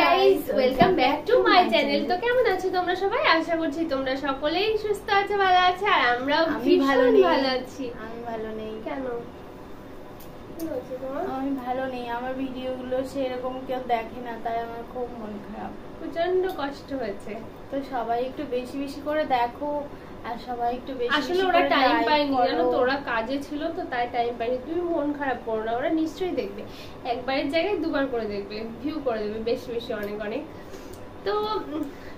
Guys, welcome back to my channel. তো কেমন আছো তোমরা সবাই? আশা করছি তোমরা সকলেই সুস্থ আছো, ভালো আছো, আর আমরাও ভালো আছি। আমি ভালো নেই। কেন? আমি ভালো নেই, আমার ভিডিওগুলো সেরকম কেউ দেখে না, তাই আমার খুব মন খারাপ, প্রচন্ড কষ্ট হয়েছে। তো সবাই একটু বেশি বেশি করে দেখো, আর সবাই একটু বেশি আসলে ওরা টাইম পায়নি, জানো তো, ওরা কাজে ছিল তো তাই টাইম পায়নি। তুমি মন খারাপ করো না, ওরা নিশ্চয়ই দেখবে, একবারের জায়গায় দুবার করে দেখবে, ভিউ করে দেবে বেশি বেশি, অনেক অনেক। তো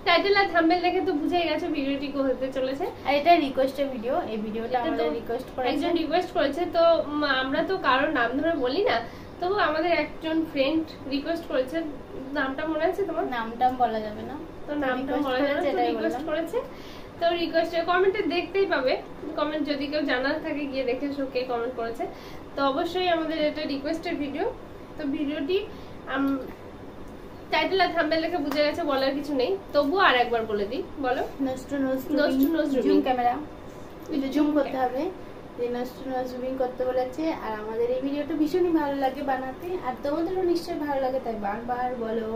টাইটেল আর থাম্বনেল দেখে তো বুঝেই গেছো ভিডিওটি হতে চলেছে। আর এটা রিকোয়েস্টের ভিডিও, এই ভিডিওটা আমাদের রিকোয়েস্ট করেছে, একজন রিকোয়েস্ট করেছে। তো আমরা তো কারোর নাম ধরে বলি না, তবু আমাদের একজন ফ্রেন্ড রিকোয়েস্ট করেছে। নামটা মনে আছে তোমার? নামটা বলা যাবে না, তো নামটা বলা যাবে না, রিকোয়েস্ট করেছে। তো রিকোয়েস্ট কমেন্টে দেখতেই পাবে, কমেন্ট যদি কেউ জানার থাকে গিয়ে দেখে এসো কে কমেন্ট করেছে। তো অবশ্যই আমাদের এটা রিকোয়েস্টের ভিডিও। তো ভিডিওটি টাইটেল আর থাম্বনেল দেখে বুঝে গেছে, বলার কিছু নেই, তবুও আর একবার বলে দিই। বলো। জুম ক্যামেরা, এটা জুম করতে হবে, জুমিং করতে বলেছে। আর আমাদের এই ভিডিওটা ভীষণই ভালো লাগে বানাতে, আর তোমাদেরও নিশ্চয়ই ভালো লাগে, তাই বারবার বলো।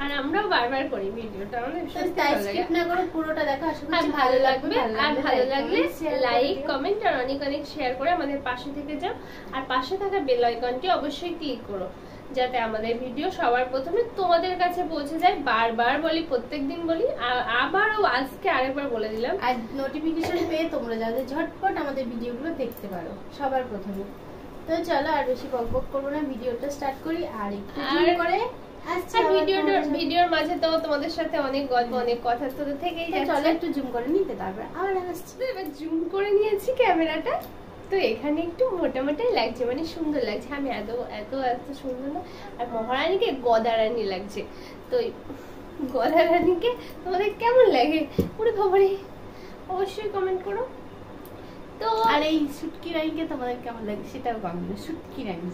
আর আমরাও বারবার করি ভিডিওটা, আমাদের তাই স্কিপ না করে পুরোটা দেখো, আশা করছি ভালো লাগবে। আর ভালো লাগলে লাইক, কমেন্ট আর অনেক অনেক শেয়ার করে আমাদের পাশে থেকে যাও। আর পাশে থাকা বেল আইকনটি অবশ্যই ক্লিক করো, যাতে আমাদের ভিডিও সবার প্রথমে তোমাদের কাছে পৌঁছে যায়। বারবার বলি, প্রত্যেকদিন বলি, আবারও আজকে আরেকবার বলে দিলাম। আর নোটিফিকেশন পেয়ে তোমরা যাতে ঝটপট আমাদের ভিডিওগুলো দেখতে পারো সবার প্রথমে। তো চলো আর বেশি বকবক করবো না, ভিডিওটা স্টার্ট করি। আর একটু জুম করে ভিডিওর মাঝে তো তোমাদের সাথে অনেক গল্প, অনেক কথা তো থেকেই যাচ্ছে। চলো একটু জুম করে নিতে, তারপর আবার আসছি। এবার জুম করে নিয়েছি ক্যামেরাটা, তো এখানে একটু মোটামোটাই লাগছে, মানে সুন্দর লাগছে। আমি এত এত এত সুন্দর না, আর মহারানীকে গদারানী লাগছে। তো গদারানীকে তোমাদের কেমন লাগে পুরো খবরে অবশ্যই কমেন্ট করো। তো আর এই সুটকি রানীকে তোমাদের কেমন লাগে সেটাও কমেন্ট করো। সুটকি রানী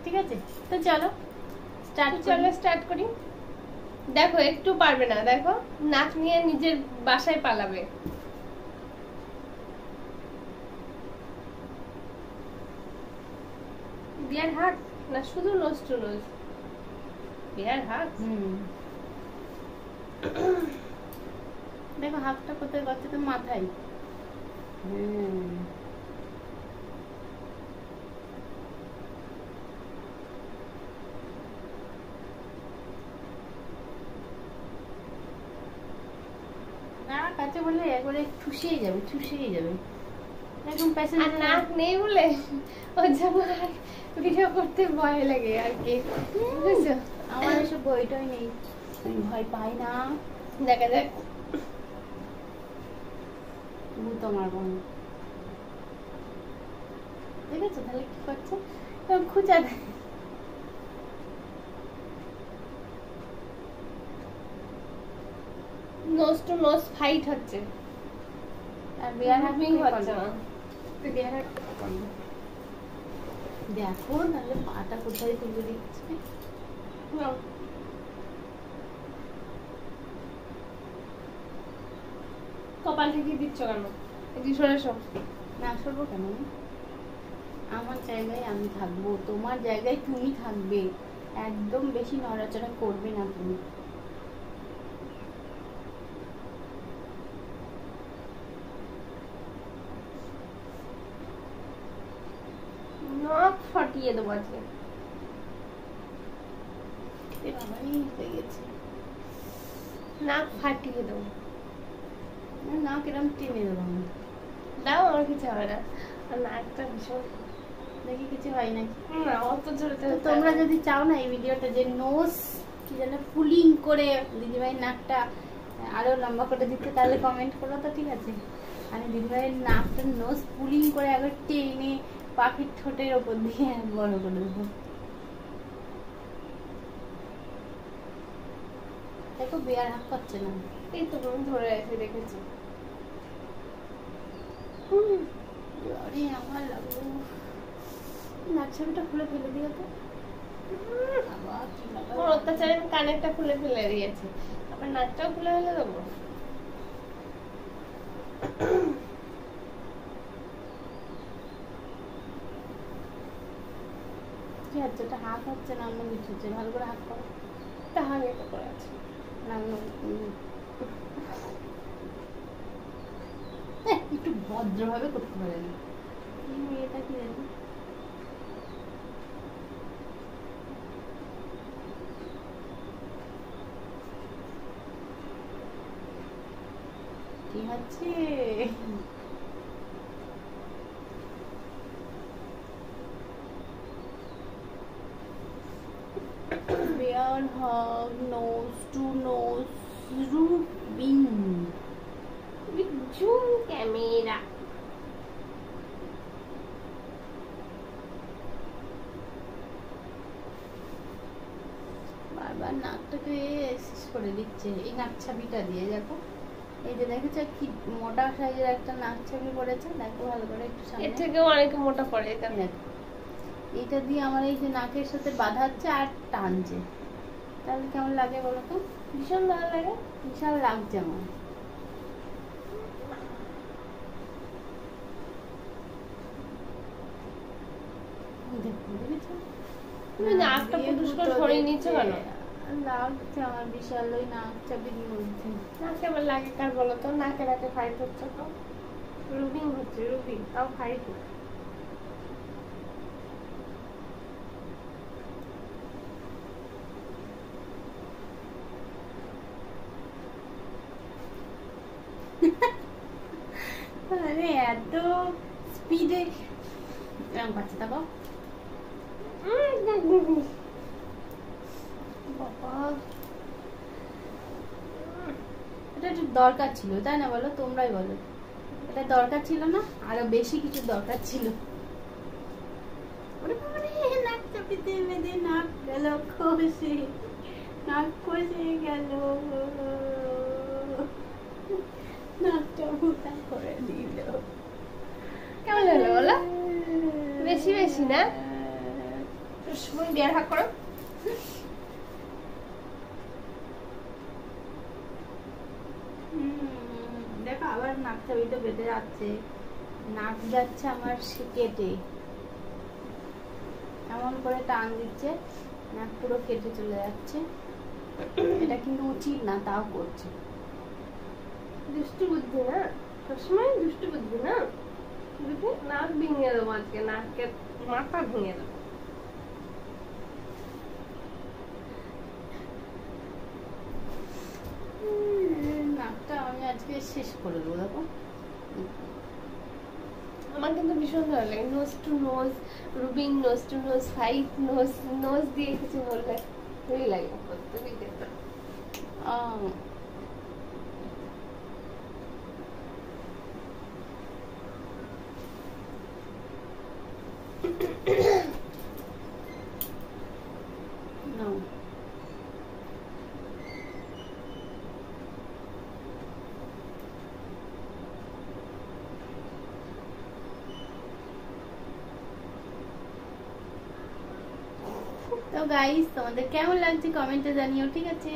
ঠিক আছে? তো চলো স্টার্ট করি। দেখো একটু পারবে না, দেখো নাক নিয়ে নিজের বাসায় পালাবে। বিয়ার হাত না শুধু নোজ টু নোজ? বিয়ার হাত। দেখো হাতটা কোথায় করছে, তো মাথায়। না কাছে বললে একবারে ঠুসিয়ে যাবে একদম প্যাসেঞ্জার। নাক নেই বলে ওর জন্য ভিডিও করতে ভয় লাগে আর কি, বুঝছো? আমার এসব ভয়টাই নেই, আমি ভয় পাই না। দেখা যাক। তোমার বোন দেখেছো তাহলে কি করছে, খুঁজা দেয়। নোজ টু নোজ ফাইট হচ্ছে, আর বিয়ার হাফিং হচ্ছে না। দেখো তাহলে পাটা কোথায় তুলে দিচ্ছে। কপাল থেকে দিচ্ছ কেন? এদিকে সরে এসো। না সরবো কেন? আমার জায়গায় আমি থাকবো, তোমার জায়গায় তুমি থাকবে, একদম বেশি নড়াচড়া করবে না তুমি। নাক ফাটিয়ে দেবো আজকে। হয়ে গেছে, নাক ফাটিয়ে দেবো। নাক এরকম টেনে দেবো আমি। দাও, আমার কিছু হবে না। আর নাকটা ভীষণ দেখি কিছু হয় নাকি না, অত জোরে। তোমরা যদি চাও না এই ভিডিওটা যে নোজ কি যেন পুলিং করে দিদিভাইয়ের নাকটা আরো লম্বা করে দিতে, তাহলে কমেন্ট করো তো, ঠিক আছে? আমি দিদিভাইয়ের নাকটা নোজ পুলিং করে একবার টেনে পাখির ঠোঁটের ওপর দিয়ে বড় করে দেবো। দেখো বিয়ার হাত করছে না, এই তো ধরে রেখে দেখেছি। আরে আমার লাগলো, নাক ছবিটা খুলে ফেলে দিও তো। অত্যাচারে আমি কানেরটা খুলে ফেলে দিয়েছি, আবার নাকটাও খুলে ফেলে দেবো। হচ্ছে, ওটা হাত হচ্ছে না অন্য কিছু হচ্ছে। ভালো করে হাত করো। তাহলে তো করে আছে না একটু ভদ্রভাবে করতে পারে না এই মেয়েটা, কি জানি। কি হচ্ছে? Bear hug, nose to nose, rubbing. with zoom camera. বারবার নাকটাকে শেষ করে দিচ্ছে এই নাক ছাবিটা দিয়ে। দেখো এই যে দেখেছো কি মোটা সাইজের একটা নাক ছাবি পড়েছে, দেখো ভালো করে একটু এর সামনে। থেকেও অনেক মোটা পড়ে এটা। দেখো এইটা দিয়ে আমার এই যে নাকের সাথে বাঁধাচ্ছে আর টানছে, তাহলে কেমন লাগে বলো তো? ভীষণ ভালো লাগে, বিশাল লাগছে আমার। দেখো দেখেছো তুমি নাকটা পুটুস করে সরিয়ে নিচ্ছ কেন? লাগছে আমার বিশাল ওই নাক চাবির মধ্যে। নাকে আবার লাগে কার বলো তো? নাকে নাকে ফাইট হচ্ছে তো, রুবিং হচ্ছে, রুবিং তাও ফাইট হচ্ছে। আরে এত স্পিডে এরকম পাচ্ছে দেখো। বাবা এটা একটু দরকার ছিল তাই না বলো? তোমরাই বলো, এটা দরকার ছিল না? আরো বেশি কিছু দরকার ছিল। ওরে বাবা রে, নাক চাপিতে বেঁধে নাক গেল খসে, নাক খসে গেল, নাকটা মোটা করে দিল। কেমন হলো বলো? বেশি বেশি না? তুমি বিয়ার হাক করো। দেখো আবার নাক চাবিটা বেঁধে যাচ্ছে, নাক যাচ্ছে আমার কেটে, এমন করে টান দিচ্ছে নাক পুরো কেটে চলে যাচ্ছে। এটা কিন্তু উচিত না, তাও করছে। দুষ্টু বুদ্ধি না, সবসময় দুষ্টু বুদ্ধি না। দেখি নাক ভেঙে দেবো আজকে, নাকের মাথা ভেঙে দেবো। নাকটা আমি আজকে শেষ করে দেবো। দেখো আমার কিন্তু ভীষণ ভালো লাগে nose to nose, rubbing nose to nose, fight nose, nose দিয়ে কিছু বললে ভালোই লাগে করতে ভিডিওটা। No. তো গাইস তোমাদের কেমন লাগছে কমেন্টে জানিও, ঠিক আছে?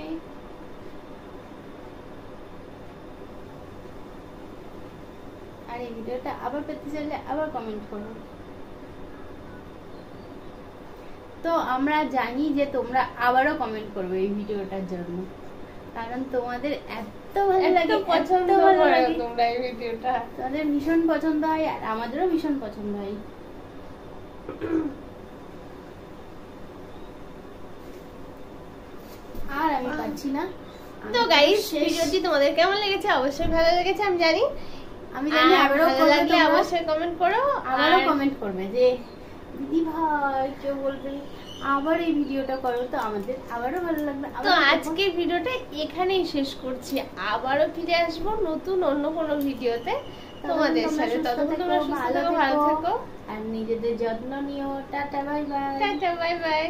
আর এই ভিডিওটা আবার পেতে চাইলে আবার কমেন্ট করো। তো আমরা জানি যে তোমরা আবারও কমেন্ট করবে এই ভিডিওটার জন্য, কারণ তোমাদের এত ভালো লাগে, পছন্দ করে তোমরা এই ভিডিওটা, তোমাদের ভীষণ পছন্দ হয় আর আমাদেরও ভীষণ পছন্দ হয়। আর আমি পাচ্ছি না। তো গাইস ভিডিওটি তোমাদের কেমন লেগেছে? অবশ্যই ভালো লেগেছে আমি জানি। আমি জানি আবারও ভালো লাগলে অবশ্যই কমেন্ট করো, আবারও কমেন্ট করবে যে দিদি ভাই কেউ বলবে আবার এই ভিডিওটা করো, তো আমাদের আবারও ভালো লাগবে। তো আজকের ভিডিওটা এখানেই শেষ করছি, আবারও ফিরে আসবো নতুন অন্য কোনো ভিডিওতে তোমাদের সাথে। ততক্ষণ তোমরা সুস্থ থাকো, ভালো থাকো আর নিজেদের যত্ন নিও। Tata bye bye. Tata bye bye.